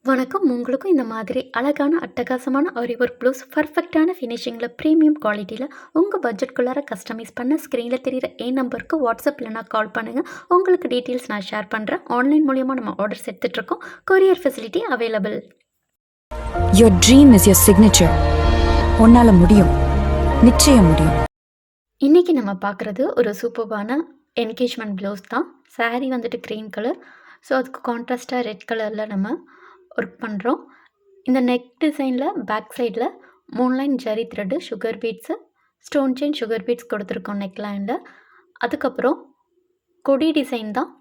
வணக்கம். உங்களுக்கும் இந்த மாதிரி அழகான, அட்டகாசமான ஆரி ஒர்க் ப்ளவுஸ் பர்ஃபெக்ட்டான ஃபினிஷிங்கில பிரீமியம் குவாலிட்டியில உங்க பட்ஜெட்குள்ளார கஸ்டமைஸ் பண்ண ஸ்க்ரீன்ல தெரியிற என் நம்பருக்கு வாட்ஸ்அப் இல்லைனா கால் பண்ணுங்க. உங்களுக்கு டீட்டெயில்ஸ் நான் ஷேர் பண்ணுறேன். ஆன்லைன் மூலியமா நம்ம ஆர்டர்ஸ் எடுத்துட்ருக்கோம். Courier facility available. Your dream is your signature. உன்னால முடியும். நிச்சயம் முடியும். இன்னைக்கு நம்ம பார்க்குறது ஒரு சூப்பர்பான என்கேஜ்மெண்ட் ப்ளவுஸ் தான். சாரீ வந்துட்டு க்ரீன் கலர். ஸோ அதுக்கு கான்ட்ராஸ்ட்டாக ரெட் கலரில் நம்ம ஒர்க் பண்ணுறோம். இந்த நெக் டிசைனில் பேக் சைடில் 3 line zari thread, sugar beads, stone chain sugar beads கொடுத்துருக்கோம் நெக் லைனில். அதுக்கப்புறம் கொடி டிசைன் தான்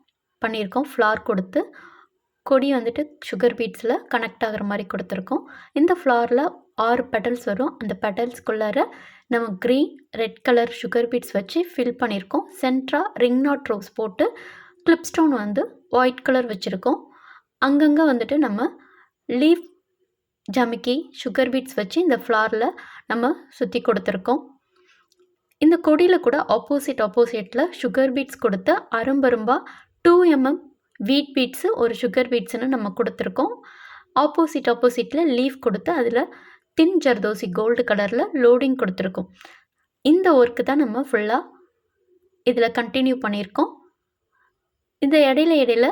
பண்ணியிருக்கோம். ஃப்ளார் கொடுத்து கொடி வந்துட்டு சுகர் பீட்ஸில் கனெக்ட் ஆகிற மாதிரி கொடுத்துருக்கோம். இந்த ஃப்ளாரில் 6 பெட்டல்ஸ் வரும். அந்த பெட்டல்ஸ்குள்ளார நம்ம green, red colour sugar beads வச்சு ஃபில் பண்ணியிருக்கோம். சென்ட்ராக ரிங் நாட் ரோஸ் போட்டு கிளிப் ஸ்டோன் வந்து ஒயிட் கலர் வச்சுருக்கோம். அங்கங்கே வந்துட்டு நம்ம லீஃப் ஜமிக்கி சுகர் பீட்ஸ் வச்சு இந்த ஃப்ளாரில் நம்ம சுற்றி கொடுத்துருக்கோம். இந்த கொடியில் கூட ஆப்போசிட்டில் சுகர் பீட்ஸ் கொடுத்து அரும்பரும்பாக 2 mm வீட் பீட்ஸு ஒரு சுகர் பீட்ஸுன்னு நம்ம கொடுத்துருக்கோம். ஆப்போசிட்டில் லீஃப் கொடுத்து அதில் தின் ஜர்தோசி கோல்டு கலரில் லோடிங் கொடுத்துருக்கோம். இந்த ஒர்க்கு தான் நம்ம ஃபுல்லாக இதில் கண்டினியூ பண்ணியிருக்கோம். இந்த இடையில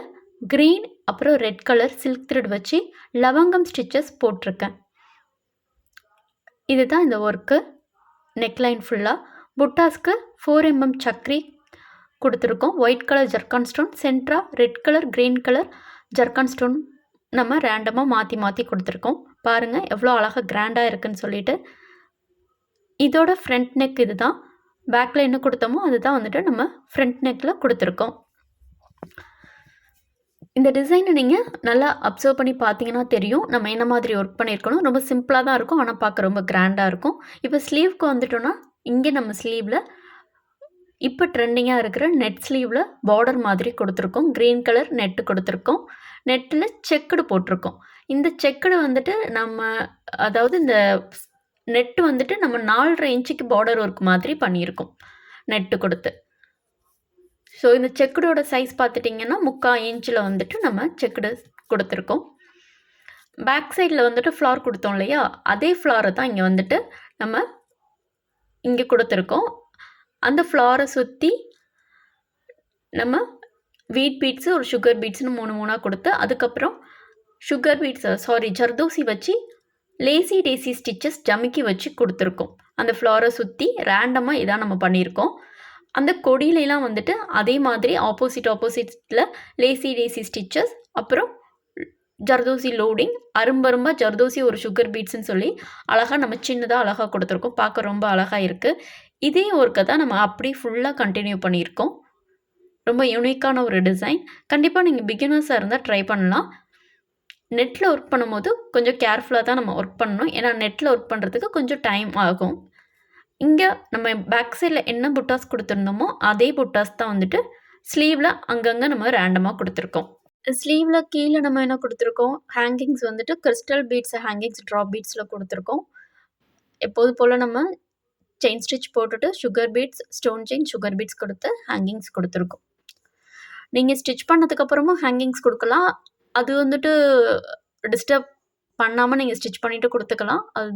க்ரீன் அப்புறம் ரெட் கலர் சில்க் த்ரெட் வச்சு லவங்கம் ஸ்டிச்சஸ் போட்டிருக்கேன். இதுதான் இந்த ஒர்க்கு. நெக்லைன் ஃபுல்லாக புட்டாஸ்க்கு 4 mm சக்ரி கொடுத்துருக்கோம். ஒயிட் கலர் ஜர்கான் ஸ்டோன், சென்ட்ரா red colour, green colour zircon stone நம்ம ரேண்டமாக மாற்றி கொடுத்துருக்கோம். பாருங்கள் எவ்வளோ அழகாக கிராண்டாக இருக்குன்னு சொல்லிட்டு. இதோட ஃப்ரண்ட் நெக் இது தான். பேக்கில் என்ன கொடுத்தோமோ அதுதான் வந்துட்டு நம்ம ஃப்ரண்ட் நெக்கில் கொடுத்துருக்கோம். இந்த டிசைனை நீங்கள் நல்லா அப்சர்வ் பண்ணி பார்த்தீங்கன்னா தெரியும் நம்ம என்ன மாதிரி ஒர்க் பண்ணியிருக்கணும். ரொம்ப சிம்பிளாக தான் இருக்கும், ஆனால் பார்க்க ரொம்ப கிராண்டாக இருக்கும். இப்போ ஸ்லீவ்க்கு வந்துட்டோன்னா இங்கே நம்ம ஸ்லீவில் இப்போ ட்ரெண்டிங்காக இருக்கிற நெட் ஸ்லீவில் பார்டர் மாதிரி கொடுத்துருக்கோம். க்ரீன் கலர் நெட்டு கொடுத்துருக்கோம். நெட்டில் செக்குடு போட்டிருக்கோம். இந்த செக்குடு வந்துட்டு நம்ம அதாவது இந்த நெட்டு வந்துட்டு நம்ம 4.5 இன்ச்சுக்கு பார்டர் ஒர்க் மாதிரி பண்ணியிருக்கோம் நெட்டு கொடுத்து. ஸோ இந்த செக்குடோட சைஸ் பார்த்துட்டிங்கன்னா 3/4 இன்ச்சில் வந்துட்டு நம்ம செக்குடு கொடுத்துருக்கோம். பேக் சைடில் வந்துட்டு ஃப்ளார் கொடுத்தோம் இல்லையா, அதே ஃப்ளாரை தான் இங்கே வந்துட்டு நம்ம இங்கே கொடுத்துருக்கோம். அந்த ஃப்ளாரை சுற்றி நம்ம வீட் பீட்ஸு ஒரு சுகர் பீட்ஸ்னு 3 கொடுத்து அதுக்கப்புறம் சுகர் பீட்ஸ் ஜர்தோசி வச்சு லேசி டேசி ஸ்டிச்சஸ் ஜமிக்கி வச்சு கொடுத்துருக்கோம். அந்த ஃப்ளாரை சுற்றி ரேண்டமாக இதான் நம்ம பண்ணியிருக்கோம். அந்த கொடியிலலாம் வந்துட்டு அதே மாதிரி ஆப்போசிட்டில் லேசி டேசி ஸ்டிச்சஸ், அப்புறம் ஜர்தோசி லோடிங், அரும்பரும்பா ஜர்தோசி ஒரு சுகர் பீட்ஸ்ன்னு சொல்லி அழகாக நம்ம சின்னதாக அழகாக கொடுத்துருக்கோம். பார்க்க ரொம்ப அழகாக இருக்குது. இதே ஒர்க்கை தான் நம்ம அப்படியே ஃபுல்லாக கண்டினியூ பண்ணியிருக்கோம். ரொம்ப யூனிக்கான ஒரு டிசைன். கண்டிப்பாக நீங்கள் பிகினர்ஸாக இருந்தால் ட்ரை பண்ணலாம். நெட்டில் ஒர்க் பண்ணும்போது கொஞ்சம் கேர்ஃபுல்லாக தான் நம்ம ஒர்க் பண்ணணும். ஏன்னா நெட்டில் ஒர்க் பண்ணுறதுக்கு கொஞ்சம் டைம் ஆகும். இங்கே நம்ம பேக் சைடில் என்ன புட்டாஸ் கொடுத்துருந்தோமோ அதே புட்டாஸ் தான் வந்துட்டு ஸ்லீவில் அங்கங்கே நம்ம ரேண்டமாக கொடுத்துருக்கோம். ஸ்லீவில் கீழே நம்ம என்ன கொடுத்துருக்கோம், ஹேங்கிங்ஸ் வந்துட்டு கிறிஸ்டல் பீட்ஸ் ஹேங்கிங்ஸ் ட்ராப் பீட்ஸில் கொடுத்துருக்கோம். எப்போது போல் நம்ம செயின் ஸ்டிச் போட்டுட்டு sugar beads, stone chain, sugar beads கொடுத்து ஹேங்கிங்ஸ் கொடுத்துருக்கோம். நீங்கள் ஸ்டிச் பண்ணதுக்கப்புறமும் ஹேங்கிங்ஸ் கொடுக்கலாம். அது வந்துட்டு டிஸ்டர்ப் பண்ணாமல் நீங்கள் ஸ்டிச் பண்ணிவிட்டு கொடுத்துக்கலாம். அது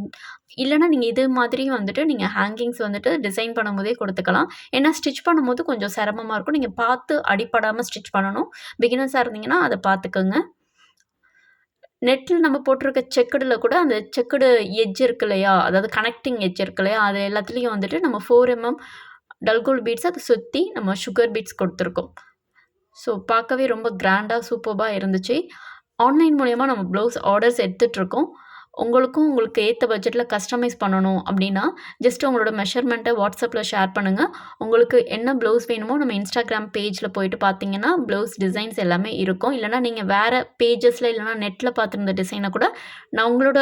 இல்லைனா நீங்கள் இது மாதிரி வந்துட்டு நீங்கள் ஹேங்கிங்ஸ் வந்துட்டு டிசைன் பண்ணும்போதே கொடுத்துக்கலாம். ஏன்னா ஸ்டிச் பண்ணும்போது கொஞ்சம் சிரமமாக இருக்கும். நீங்கள் பார்த்து அடிப்படாமல் ஸ்டிச் பண்ணணும். பிகினர்ஸாக இருந்தீங்கன்னா அதை பார்த்துக்கோங்க. நெட்டில் நம்ம போட்டிருக்க செக்குடில் கூட அந்த செக்குடு எட்ஜ் இருக்கு இல்லையா, அதாவது கனெக்டிங் எட்ஜ் இருக்கு இல்லையா, அது எல்லாத்துலேயும் வந்துட்டு நம்ம 4 mm டல்கோல் பீட்ஸ் அதை சுற்றி நம்ம சுகர் பீட்ஸ் கொடுத்துருக்கோம். ஸோ பார்க்கவே ரொம்ப கிராண்டாக சூப்பர்பாக இருந்துச்சு. ஆன்லைன் மூலயமா நம்ம ப்ளவுஸ் ஆர்டர்ஸ் எடுத்துகிட்ருக்கோம். உங்களுக்கு ஏற்ற பட்ஜெட்டில் கஸ்டமைஸ் பண்ணணும் அப்படின்னா ஜஸ்ட் உங்களோட மெஷர்மெண்ட்டை வாட்ஸ்அப்பில் ஷேர் பண்ணுங்கள். உங்களுக்கு என்ன ப்ளவுஸ் வேணுமோ நம்ம இன்ஸ்டாகிராம் பேஜில் போயிட்டு பார்த்தீங்கன்னா ப்ளவுஸ் டிசைன்ஸ் எல்லாமே இருக்கும். இல்லைனா நீங்கள் வேறு பேஜஸில் இல்லைனா நெட்டில் பார்த்துருந்த டிசைனை கூட நான் உங்களோட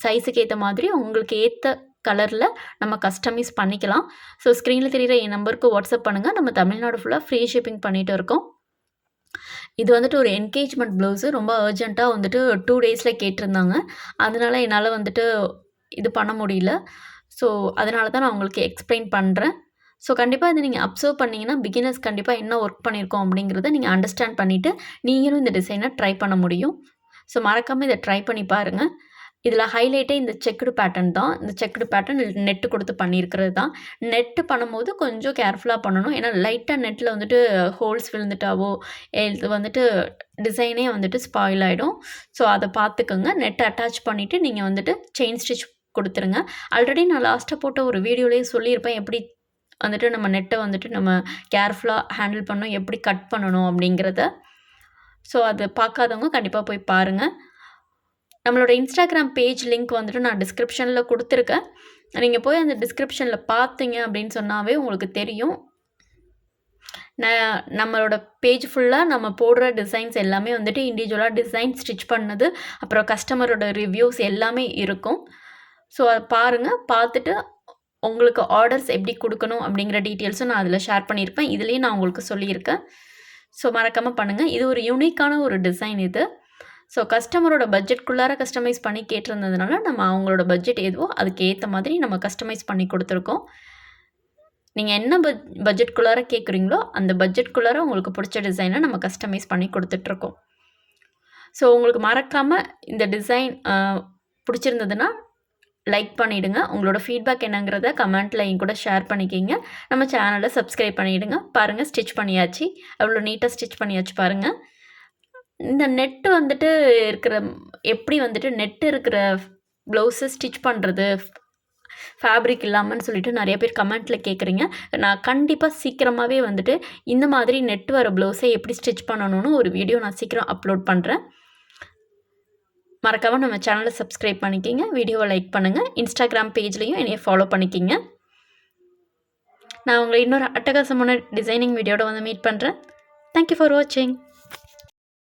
சைஸுக்கு ஏற்ற மாதிரி உங்களுக்கு ஏற்ற கலரில் நம்ம கஸ்டமைஸ் பண்ணிக்கலாம். ஸோ ஸ்க்ரீனில் தெரிகிற என் நம்பருக்கு வாட்ஸ்அப் பண்ணுங்கள். நம்ம தமிழ்நாடு ஃபுல்லாக ஃப்ரீ ஷிப்பிங் பண்ணிகிட்டு இருக்கோம். இது வந்துட்டு ஒரு என்கேஜ்மெண்ட் ப்ளவுஸு. ரொம்ப அர்ஜென்ட்டாக வந்துட்டு 2 டேஸில் கேட்டிருந்தாங்க. அதனால் என்னால் வந்துட்டு இது பண்ண முடியல. ஸோ அதனால தான் நான் உங்களுக்கு எக்ஸ்பிளைன் பண்ணுறேன். ஸோ கண்டிப்பாக இதை நீங்கள் அப்சர்வ் பண்ணிங்கன்னா பிகினர்ஸ் கண்டிப்பாக என்ன ஒர்க் பண்ணியிருக்கோம் அப்படிங்கிறத நீங்கள் அண்டர்ஸ்டாண்ட் பண்ணிவிட்டு நீங்களும் இந்த டிசைனை ட்ரை பண்ண முடியும். ஸோ மறக்காமல் இதை ட்ரை பண்ணி பாருங்கள். இதில் ஹைலைட்டே இந்த செக்குடு பேட்டர்ன் தான். இந்த செக்குடு பேட்டர்ன் நெட்டு கொடுத்து பண்ணியிருக்கிறது தான். நெட்டு பண்ணும்போது கொஞ்சம் கேர்ஃபுல்லாக பண்ணணும். ஏன்னா லைட்டாக நெட்டில் வந்துட்டு ஹோல்ஸ் விழுந்துட்டாவோ இது வந்துட்டு டிசைனே வந்துட்டு ஸ்பாயில் ஆகிடும். ஸோ அதை பார்த்துக்கோங்க. நெட்டை அட்டாச் பண்ணிவிட்டு நீங்கள் வந்துட்டு செயின் ஸ்டிச் கொடுத்துருங்க. ஆல்ரெடி நான் லாஸ்ட்டாக போட்ட ஒரு வீடியோலேயே சொல்லியிருப்பேன் எப்படி வந்துட்டு நம்ம நெட்டை வந்துட்டு நம்ம கேர்ஃபுல்லாக ஹேண்டில் பண்ணணும், எப்படி கட் பண்ணணும் அப்படிங்கிறத. ஸோ அதை பார்க்காதவங்க கண்டிப்பாக போய் பாருங்கள். நம்மளோட இன்ஸ்டாகிராம் பேஜ் லிங்க் வந்துட்டு நான் டிஸ்கிரிப்ஷனில் கொடுத்துருக்கேன். நீங்கள் போய் அந்த டிஸ்கிரிப்ஷனில் பார்த்தீங்க அப்படின்னு சொன்னாவே உங்களுக்கு தெரியும். நம்மளோட பேஜ் ஃபுல்லாக நம்ம போடுற டிசைன்ஸ் எல்லாமே வந்துட்டு இண்டிவிஜுவலாக டிசைன் ஸ்டிச் பண்ணது, அப்புறம் கஸ்டமரோட ரிவ்யூஸ் எல்லாமே இருக்கும். ஸோ அதை பாருங்கள். பார்த்துட்டு உங்களுக்கு ஆர்டர்ஸ் எப்படி கொடுக்கணும் அப்படிங்கிற டீட்டெயில்ஸும் நான் அதில் ஷேர் பண்ணியிருப்பேன். இதுலேயும் நான் உங்களுக்கு சொல்லியிருக்கேன். ஸோ மறக்காமல் பண்ணுங்கள். இது ஒரு யூனிக்கான ஒரு டிசைன் இது. ஸோ கஸ்டமரோட பட்ஜெட்குள்ளார கஸ்டமைஸ் பண்ணி கேட்டிருந்ததுனால நம்ம அவங்களோட பட்ஜெட் எதுவோ அதுக்கு ஏற்ற மாதிரி நம்ம கஸ்டமைஸ் பண்ணி கொடுத்துருக்கோம். நீங்கள் என்ன பட்ஜெட்குள்ளார கேட்குறீங்களோ அந்த பட்ஜெட்குள்ளார உங்களுக்கு பிடிச்ச டிசைனை நம்ம கஸ்டமைஸ் பண்ணி கொடுத்துட்ருக்கோம். ஸோ உங்களுக்கு மறக்காமல் இந்த டிசைன் பிடிச்சிருந்ததுன்னா லைக் பண்ணிவிடுங்க. உங்களோட ஃபீட்பேக் என்னங்கிறத கமெண்ட்டில் என் கூட ஷேர் பண்ணிக்கிங்க. நம்ம சேனலை சப்ஸ்கிரைப் பண்ணிவிடுங்க. பாருங்கள், ஸ்டிச் பண்ணியாச்சு. அவ்வளோ நீட்டாக ஸ்டிச் பண்ணியாச்சு பாருங்கள். இந்த நெட்டு வந்துட்டு இருக்கிற எப்படி வந்துட்டு நெட்டு இருக்கிற ப்ளவுஸை ஸ்டிச் பண்ணுறது ஃபேப்ரிக் இல்லாமல்னு சொல்லிட்டு நிறைய பேர் கமெண்ட்டில் கேட்குறீங்க. நான் கண்டிப்பாக சீக்கிரமாகவே வந்துட்டு இந்த மாதிரி நெட் வர ப்ளவுஸை எப்படி ஸ்டிச் பண்ணணும்னு ஒரு வீடியோ நான் சீக்கிரம் அப்லோட் பண்ணுறேன். மறக்காமல் நம்ம சேனலை சப்ஸ்கிரைப் பண்ணிக்கிங்க. வீடியோவை லைக் பண்ணுங்கள். இன்ஸ்டாகிராம் பேஜ்லேயும் என்னைய ஃபாலோ பண்ணிக்கிங்க. நான் உங்களை இன்னொரு அட்டகாசமான டிசைனிங் வீடியோட வந்து மீட் பண்ணுறேன். தேங்க்யூ ஃபார் வாட்சிங்.